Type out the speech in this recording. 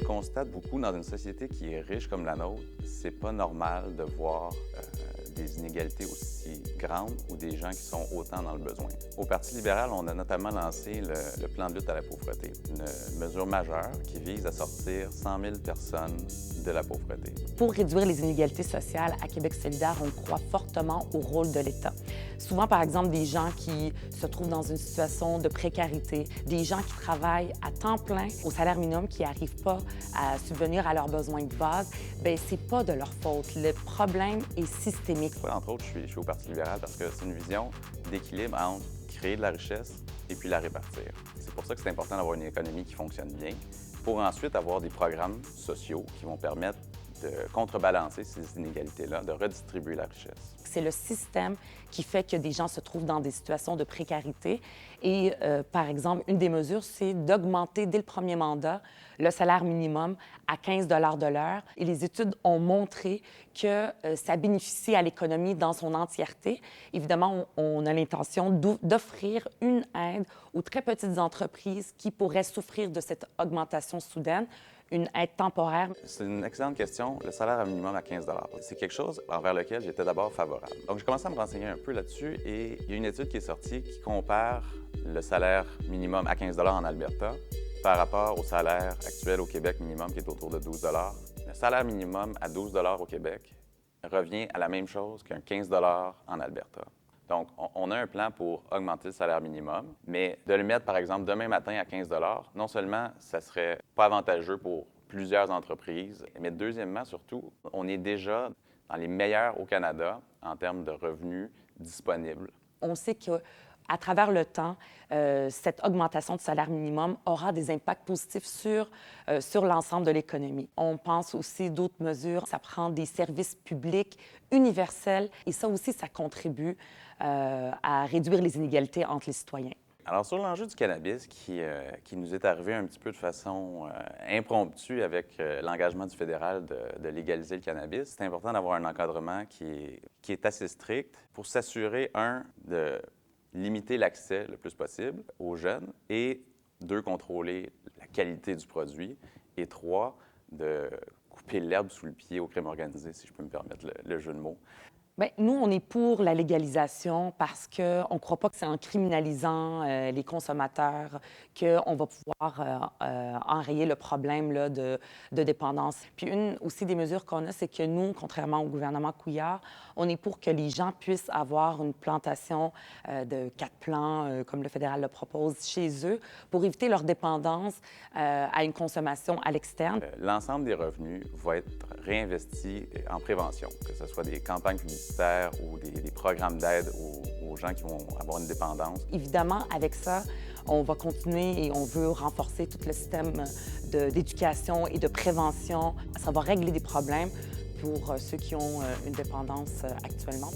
le constate beaucoup dans une société qui est riche comme la nôtre. C'est pas normal de voir des inégalités aussi grandes ou des gens qui sont autant dans le besoin. Au Parti libéral, on a notamment lancé le plan de lutte à la pauvreté, une mesure majeure qui vise à sortir 100 000 personnes de la pauvreté. Pour réduire les inégalités sociales, à Québec solidaire, on croit fortement au rôle de l'État. Souvent, par exemple, des gens qui se trouvent dans une situation de précarité, des gens qui travaillent à temps plein au salaire minimum, qui n'arrivent pas à subvenir à leurs besoins de base, bien, c'est pas de leur faute. Le problème est systémique. Entre autres, je suis au Parti libéral parce que c'est une vision d'équilibre entre créer de la richesse et puis la répartir. C'est pour ça que c'est important d'avoir une économie qui fonctionne bien, pour ensuite avoir des programmes sociaux qui vont permettre de contrebalancer ces inégalités-là, de redistribuer la richesse. C'est le système qui fait que des gens se trouvent dans des situations de précarité. Et par exemple, une des mesures, c'est d'augmenter dès le premier mandat le salaire minimum à 15 de l'heure. Et les études ont montré que ça bénéficie à l'économie dans son entièreté. Évidemment, on a l'intention d'offrir une aide aux très petites entreprises qui pourraient souffrir de cette augmentation soudaine, une aide temporaire. C'est une excellente question. Le salaire minimum à 15 c'est quelque chose envers lequel j'étais d'abord favorable. Donc, j'ai commencé à me renseigner un peu là-dessus et il y a une étude qui est sortie qui compare le salaire minimum à 15 en Alberta par rapport au salaire actuel au Québec minimum qui est autour de 12 Le salaire minimum à 12 au Québec revient à la même chose qu'un 15 en Alberta. Donc, on a un plan pour augmenter le salaire minimum, mais de le mettre, par exemple, demain matin à 15 non seulement ça serait pas avantageux pour plusieurs entreprises, mais deuxièmement, surtout, on est déjà dans les meilleurs au Canada en termes de revenus disponibles. On sait qu'à travers le temps, cette augmentation de salaire minimum aura des impacts positifs sur l'ensemble de l'économie. On pense aussi d'autres mesures. Ça prend des services publics universels et ça aussi, ça contribue à réduire les inégalités entre les citoyens. Alors, sur l'enjeu du cannabis qui nous est arrivé un petit peu de façon impromptue avec l'engagement du fédéral de légaliser le cannabis, c'est important d'avoir un encadrement qui est assez strict pour s'assurer, de limiter l'accès le plus possible aux jeunes et, deux, contrôler la qualité du produit et, trois, de couper l'herbe sous le pied au crime organisé, si je peux me permettre le jeu de mots. Bien, nous, on est pour la légalisation parce qu'on ne croit pas que c'est en criminalisant les consommateurs qu'on va pouvoir enrayer le problème là, de dépendance. Puis une aussi des mesures qu'on a, c'est que nous, contrairement au gouvernement Couillard, on est pour que les gens puissent avoir une plantation de 4 plants, comme le fédéral le propose, chez eux, pour éviter leur dépendance à une consommation à l'externe. L'ensemble des revenus va être réinvesti en prévention, que ce soit des campagnes publicitaires ou des programmes d'aide aux gens qui vont avoir une dépendance. Évidemment, avec ça, on va continuer et on veut renforcer tout le système d'éducation et de prévention. Ça va régler des problèmes pour ceux qui ont une dépendance actuellement.